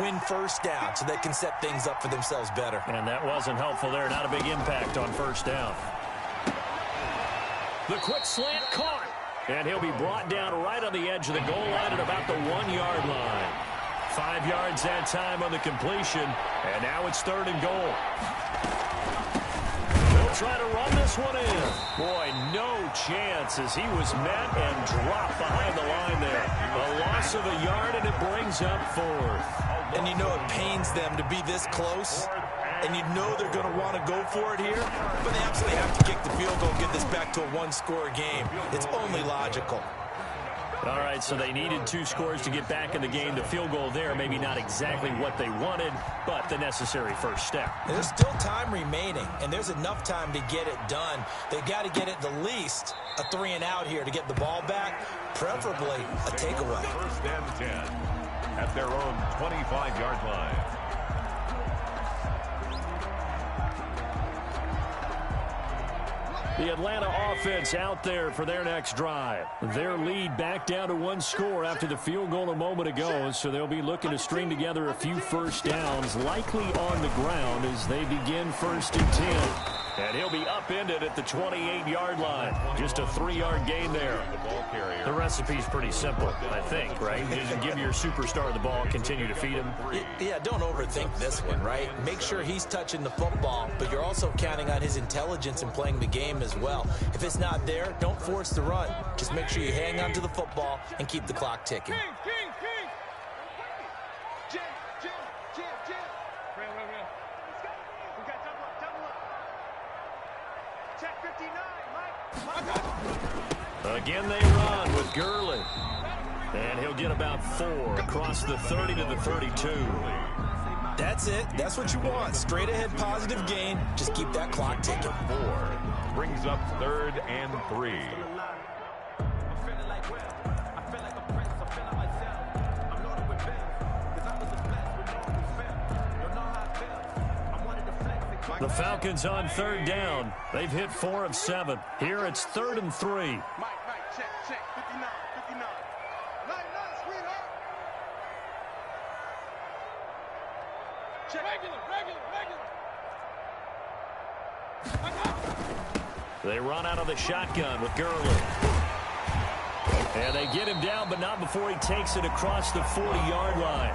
Speaker 3: Win first down so they can set things up for themselves better.
Speaker 1: And that wasn't helpful there. Not a big impact on 1st down. The quick slant caught. And he'll be brought down right on the edge of the goal line at about the 1-yard line. 5 yards that time on the completion. And now it's 3rd and goal. They'll try to run this one in. Boy, no chance as he was met and dropped behind the line there. A loss of a yard, and it brings up 4th.
Speaker 3: And you know it pains them to be this close. And you know they're going to want to go for it here. But they absolutely have to kick the field goal and get this back to a 1-score game. It's only logical.
Speaker 1: All right, so they needed 2 scores to get back in the game. The field goal there, maybe not exactly what they wanted, but the necessary first step.
Speaker 3: There's still time remaining, and there's enough time to get it done. They've got to get at the least a 3-and-out here to get the ball back, preferably a takeaway.
Speaker 4: 1st and 10 at their own 25-yard line.
Speaker 1: The Atlanta offense out there for their next drive. Their lead back down to 1 score after the field goal a moment ago, so they'll be looking to string together a few first downs, likely on the ground as they begin 1st and 10. And he'll be upended at the 28-yard line. Just a 3-yard gain there. The recipe's pretty simple, I think, right? Just give your superstar the ball, continue to feed him.
Speaker 3: Yeah, don't overthink this one, right? Make sure he's touching the football, but you're also counting on his intelligence in playing the game as well. If it's not there, don't force the run. Just make sure you hang on to the football and keep the clock ticking.
Speaker 1: Again, they run with Gurley. And he'll get about 4 across the 30 to the 32.
Speaker 3: That's it. That's what you want. Straight ahead positive gain. Just keep that clock ticking.
Speaker 4: 4 brings up 3rd and 3.
Speaker 1: The Falcons on 3rd down. They've hit 4 of 7. Here it's 3rd and 3.
Speaker 5: Mike, check, 59. Nice, sweetheart. Check. Regular.
Speaker 1: They run out of the shotgun with Gurley. And they get him down, but not before he takes it across the 40-yard line.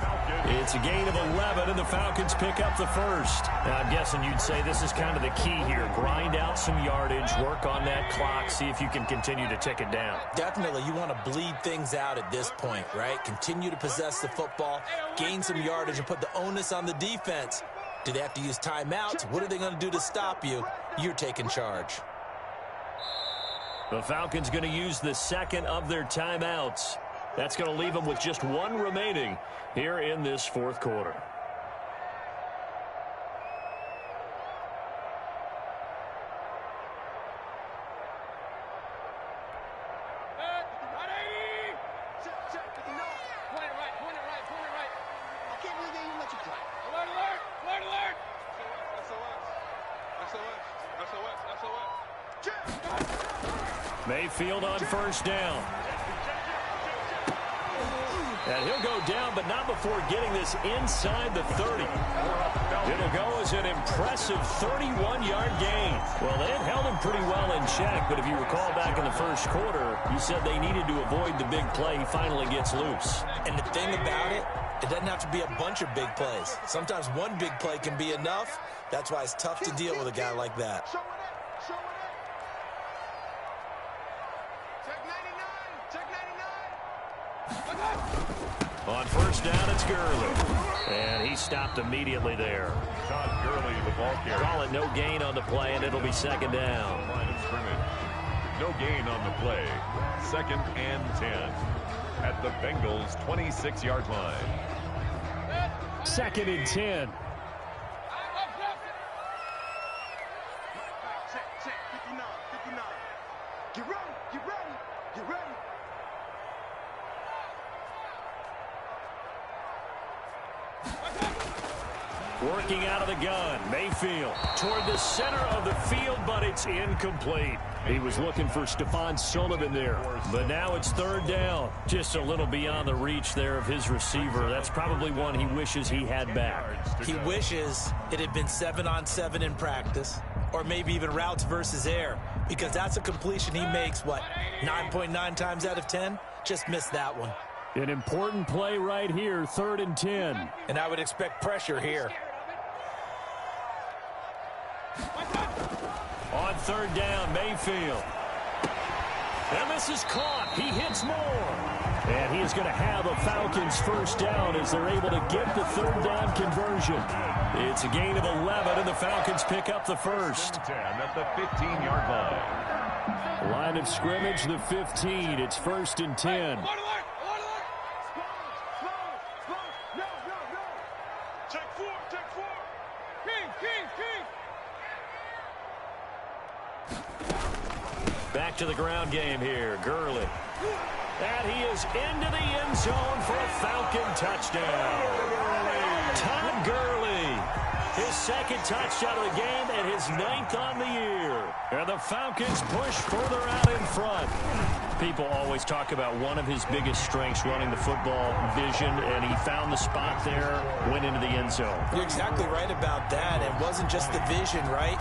Speaker 1: It's a gain of 11, and the Falcons pick up the first. Now, I'm guessing you'd say this is kind of the key here. Grind out some yardage, work on that clock, see if you can continue to tick it down.
Speaker 3: Definitely, you want to bleed things out at this point, right? Continue to possess the football, gain some yardage, and put the onus on the defense. Do they have to use timeouts? What are they going to do to stop you? You're taking charge.
Speaker 1: The Falcons going to use the second of their timeouts. That's going to leave them with just one remaining here in this fourth quarter. Mayfield on first down. And he'll go down, but not before getting this inside the 30. It'll go as an impressive 31-yard gain. Well, they had held him pretty well in check, but if you recall back in the first quarter, you said they needed to avoid the big play. He finally gets loose.
Speaker 3: And the thing about it, it doesn't have to be a bunch of big plays. Sometimes one big play can be enough. That's why it's tough to deal with a guy like that.
Speaker 1: On first down, it's Gurley. And he stopped immediately there.
Speaker 4: Todd Gurley, the ball carrier.
Speaker 1: Call it no gain on the play, and it'll be second down.
Speaker 4: Line of scrimmage. No gain on the play. 2nd and 10 at the Bengals' 26-yard line.
Speaker 1: 2nd and 10.
Speaker 5: Check, 59. Get ready.
Speaker 1: Working out of the gun, Mayfield toward the center of the field, but it's incomplete. He was looking for Stephon Sullivan there, but now it's third down. Just a little beyond the reach there of his receiver. That's probably one he wishes he had back.
Speaker 3: He wishes it had been 7-on-7 in practice, or maybe even routes versus air, because that's a completion he makes, 9.9 times out of 10? Just missed that one.
Speaker 1: An important play right here, 3rd and 10.
Speaker 3: And I would expect pressure here.
Speaker 1: On third down, Mayfield. And this is caught. He hits more. And he is going to have a Falcons first down as they're able to get the third down conversion. It's a gain of 11, and the Falcons pick up the first.
Speaker 4: 10 at the 15-yard line.
Speaker 1: Line of scrimmage, the 15. It's 1st and 10. Back to the ground game here. Gurley. And he is into the end zone for a Falcon touchdown. Todd Gurley. His 2nd touchdown of the game and his 9th on the year. And the Falcons push further out in front. People always talk about one of his biggest strengths, running the football, vision, and he found the spot there, went into the end zone.
Speaker 3: You're exactly right about that. It wasn't just the vision, right?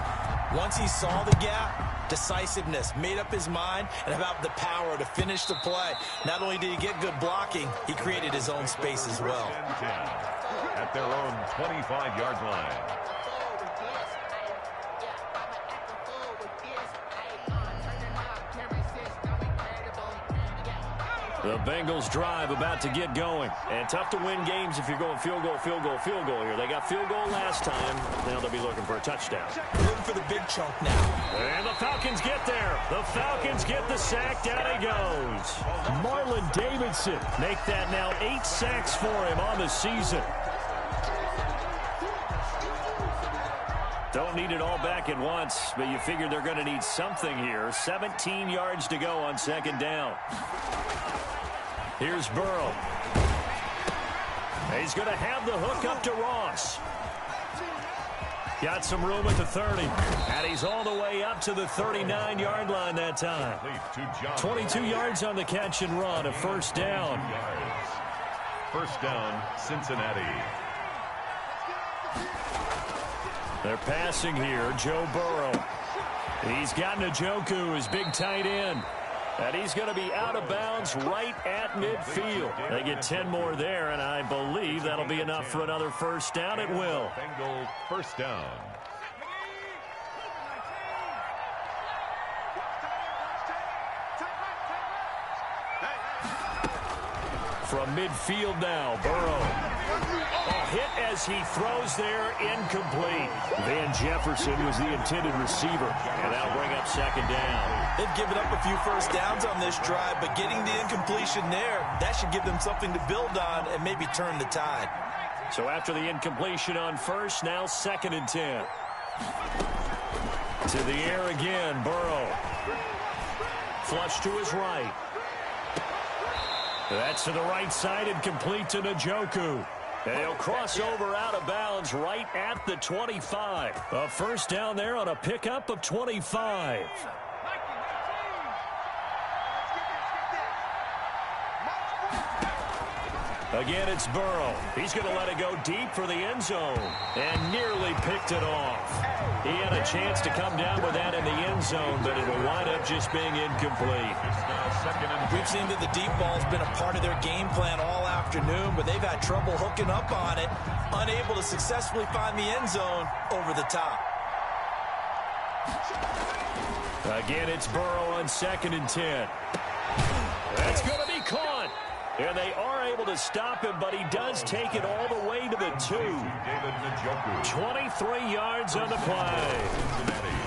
Speaker 3: Once he saw the gap, decisiveness, made up his mind, and about the power to finish the play. Not only did he get good blocking, he created his own space as well.
Speaker 4: At their own 25-yard line.
Speaker 1: The Bengals drive about to get going. And tough to win games if you're going field goal here. They got field goal last time. Now they'll be looking for a touchdown.
Speaker 3: Looking for the big chunk now.
Speaker 1: And the Falcons get there. The Falcons get the sack. Down he goes. Marlon Davidson make that now 8 sacks for him on the season. Don't need it all back at once, but you figure they're going to need something here. 17 yards to go on 2nd down. Here's Burrow. He's going to have the hook up to Ross. Got some room at the 30. And he's all the way up to the 39-yard line that time. 22 yards on the catch and run, a first down.
Speaker 4: First down, Cincinnati.
Speaker 1: They're passing here, Joe Burrow. He's got Njoku, his big tight end. And he's going to be out of bounds right at midfield. They get 10 more there, and I believe that'll be enough for another first down. It will.
Speaker 4: Bengals first down.
Speaker 1: From midfield now, Burrow. Hit as he throws there, incomplete. Van Jefferson was the intended receiver, and that'll bring up second down.
Speaker 3: They've given up a few first downs on this drive, but getting the incompletion there, that should give them something to build on and maybe turn the tide.
Speaker 1: So after the incompletion on first, now 2nd and 10. To the air again, Burrow. Flush to his right. That's to the right side and complete to Njoku. And he'll cross over out of bounds right at the 25. A first down there on a pickup of 25. Again, it's Burrow. He's going to let it go deep for the end zone and nearly picked it off. He had a chance to come down with that in the end zone, but it will wind up just being incomplete.
Speaker 3: We've seen that the deep ball's been a part of their game plan all afternoon, but they've had trouble hooking up on it, unable to successfully find the end zone over the top.
Speaker 1: Again, it's Burrow on 2nd and 10. That's going to be caught. And they are able to stop him, but he does take it all the way to the 2. 23 yards on the play.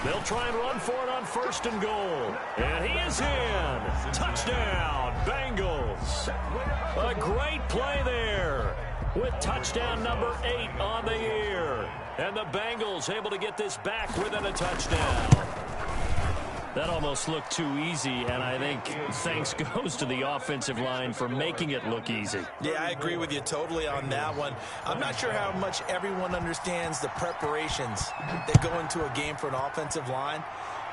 Speaker 1: They'll try and run for it on 1st and goal. And he is in. Touchdown, Bengals. A great play there with touchdown number 8 on the year. And the Bengals able to get this back within a touchdown. That almost looked too easy, and I think thanks goes to the offensive line for making it look easy.
Speaker 3: Yeah, I agree with you totally on that one. I'm not sure how much everyone understands the preparations that go into a game for an offensive line,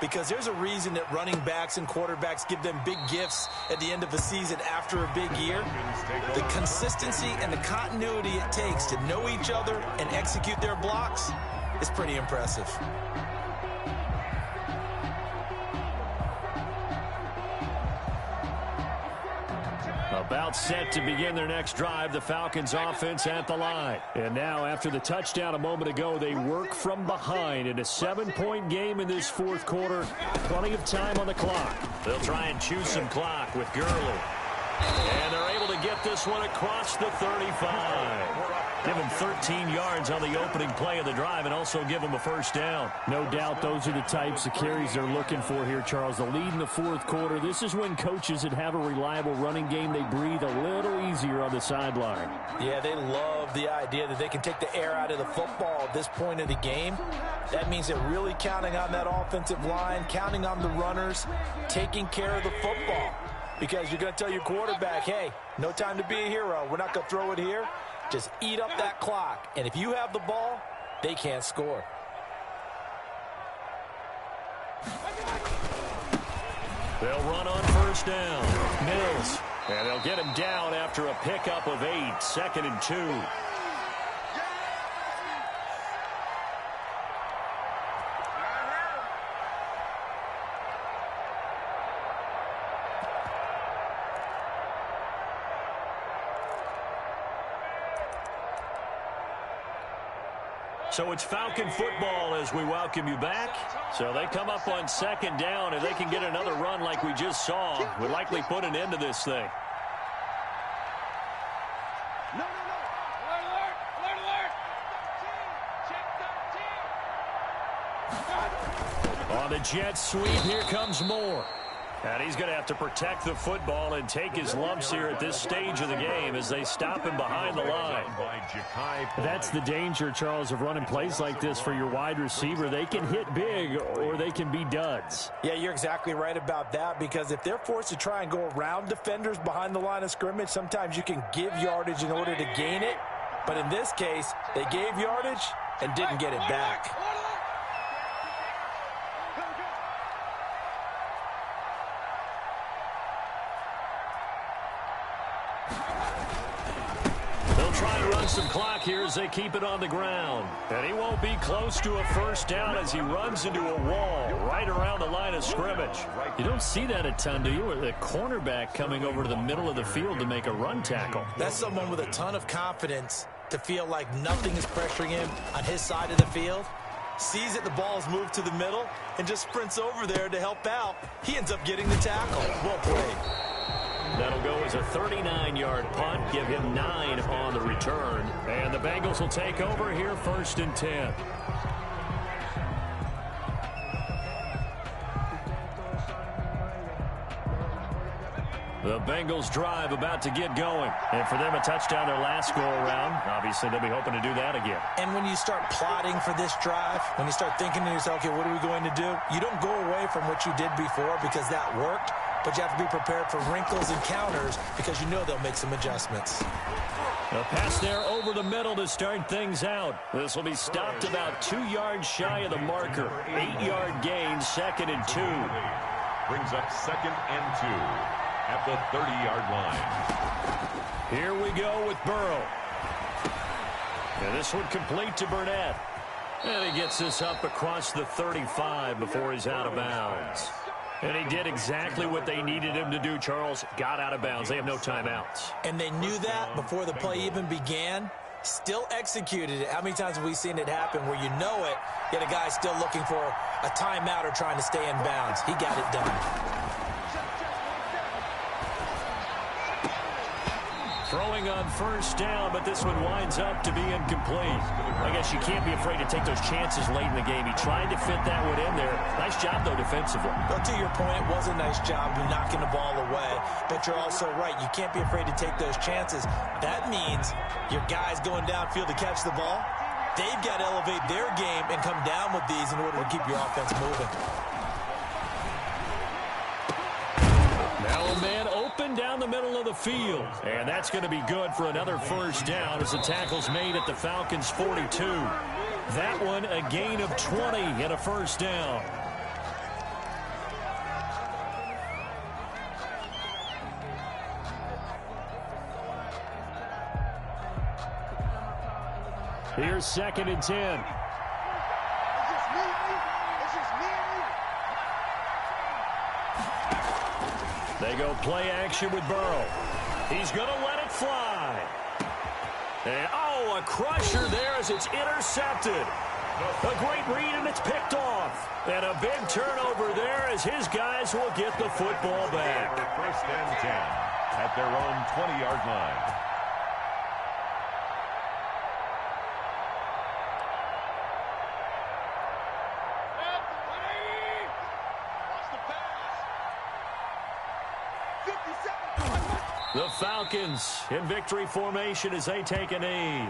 Speaker 3: because there's a reason that running backs and quarterbacks give them big gifts at the end of the season after a big year. The consistency and the continuity it takes to know each other and execute their blocks is pretty impressive.
Speaker 1: About set to begin their next drive, the Falcons offense at the line. And now, after the touchdown a moment ago, they work from behind in a 7-point game in this 4th quarter. Plenty of time on the clock. They'll try and chew some clock with Gurley. And they're able to get this one across the 35. Give him 13 yards on the opening play of the drive and also give him a first down.
Speaker 6: No doubt those are the types of carries they're looking for here, Charles. The lead in the 4th quarter. This is when coaches that have a reliable running game, they breathe a little easier on the sideline.
Speaker 3: Yeah, they love the idea that they can take the air out of the football at this point of the game. That means they're really counting on that offensive line, counting on the runners, taking care of the football. Because you're going to tell your quarterback, hey, no time to be a hero. We're not going to throw it here. Just eat up that clock. And if you have the ball, they can't score.
Speaker 1: They'll run on first down. Mills. And they'll get him down after a pickup of 8. 2nd and 2. So it's Falcon football as we welcome you back. So they come up on 2nd down. If they can get another run like we just saw, would likely put an end to this thing.
Speaker 5: No. Alert. Check 13.
Speaker 1: On the jet sweep, here comes Moore. And he's going to have to protect the football and take his lumps here at this stage of the game as they stop him behind the line.
Speaker 6: That's the danger, Charles, of running plays like this for your wide receiver. They can hit big or they can be duds.
Speaker 3: Yeah, you're exactly right about that, because if they're forced to try and go around defenders behind the line of scrimmage, sometimes you can give yardage in order to gain it. But in this case, they gave yardage and didn't get it back.
Speaker 1: Some clock here as they keep it on the ground. And he won't be close to a first down as he runs into a wall right around the line line of scrimmage. You don't see that a ton, do you? Or the cornerback coming over to the middle of the field to make a run tackle.
Speaker 3: That's someone with a ton of confidence to feel like nothing is pressuring him on his side of the field. Sees that the ball's moved to the middle and just sprints over there to help out. He ends up getting the tackle. Well played.
Speaker 1: That'll go as a 39-yard punt. Give him 9 on the return. And the Bengals will take over here 1st and 10. The Bengals drive about to get going. And for them, a touchdown their last go-around. Obviously, they'll be hoping to do that again.
Speaker 3: And when you start plotting for this drive, when you start thinking to yourself, okay, what are we going to do? You don't go away from what you did before because that worked, but you have to be prepared for wrinkles and counters because you know they'll make some adjustments.
Speaker 1: A pass there over the middle to start things out. This will be stopped about 2 yards shy of the marker. 8-yard gain, 2nd and 2.
Speaker 4: Brings up 2nd and 2. At the 30-yard line.
Speaker 1: Here we go with Burrow. And this one complete to Burnett. And he gets this up across the 35 before he's out of bounds. And he did exactly what they needed him to do, Charles. Got out of bounds. They have no timeouts.
Speaker 3: And they knew that before the play even began. Still executed it. How many times have we seen it happen where you know it, yet a guy's still looking for a timeout or trying to stay in bounds? He got it done.
Speaker 1: Throwing on 1st down, but this one winds up to be incomplete. I guess you can't be afraid to take those chances late in the game. He tried to fit that one in there. Nice job, though, defensively.
Speaker 3: Well, to your point, it was a nice job knocking the ball away. But you're also right. You can't be afraid to take those chances. That means your guys going downfield to catch the ball, they've got to elevate their game and come down with these in order to keep your offense moving.
Speaker 1: Now a man open down the middle of the field. And that's going to be good for another 1st down as the tackle's made at the Falcons' 42. That one a gain of 20 and a 1st down. Here's 2nd and 10. They go play action with Burrow. He's going to let it fly. And, oh, a crusher there as it's intercepted. A great read, and it's picked off. And a big turnover there as his guys will get the football back.
Speaker 4: 1st and 10 at their own 20-yard line.
Speaker 1: The Falcons in victory formation as they take a knee.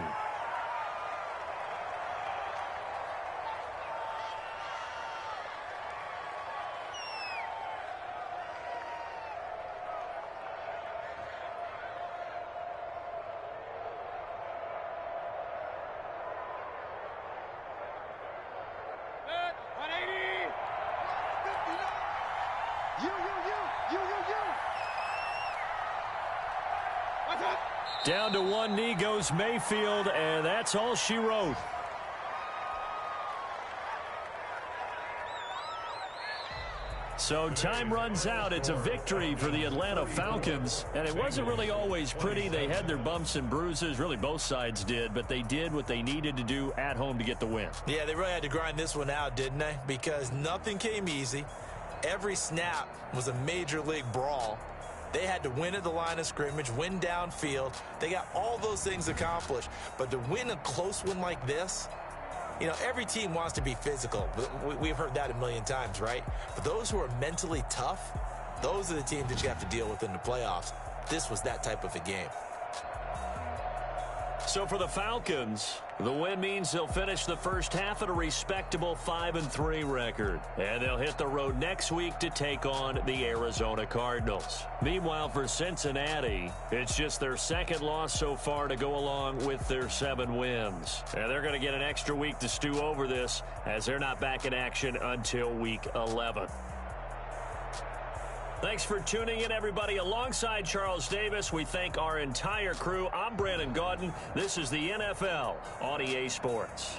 Speaker 1: Down to one knee goes Mayfield, and that's all she wrote. So time runs out. It's a victory for the Atlanta Falcons, and it wasn't really always pretty. They had their bumps and bruises. Really, both sides did, but they did what they needed to do at home to get the win.
Speaker 3: Yeah, they really had to grind this one out, didn't they? Because nothing came easy. Every snap was a major league brawl. They had to win at the line of scrimmage, win downfield. They got all those things accomplished. But to win a close one like this, you know, every team wants to be physical. We've heard that a million times, right? But those who are mentally tough, those are the teams that you have to deal with in the playoffs. This was that type of a game.
Speaker 1: So for the Falcons, the win means they'll finish the first half at a respectable 5-3 record. And they'll hit the road next week to take on the Arizona Cardinals. Meanwhile, for Cincinnati, it's just their second loss so far to go along with their 7 wins. And they're going to get an extra week to stew over this as they're not back in action until week 11. Thanks for tuning in, everybody. Alongside Charles Davis, we thank our entire crew. I'm Brandon Gaudin. This is the NFL on EA Sports.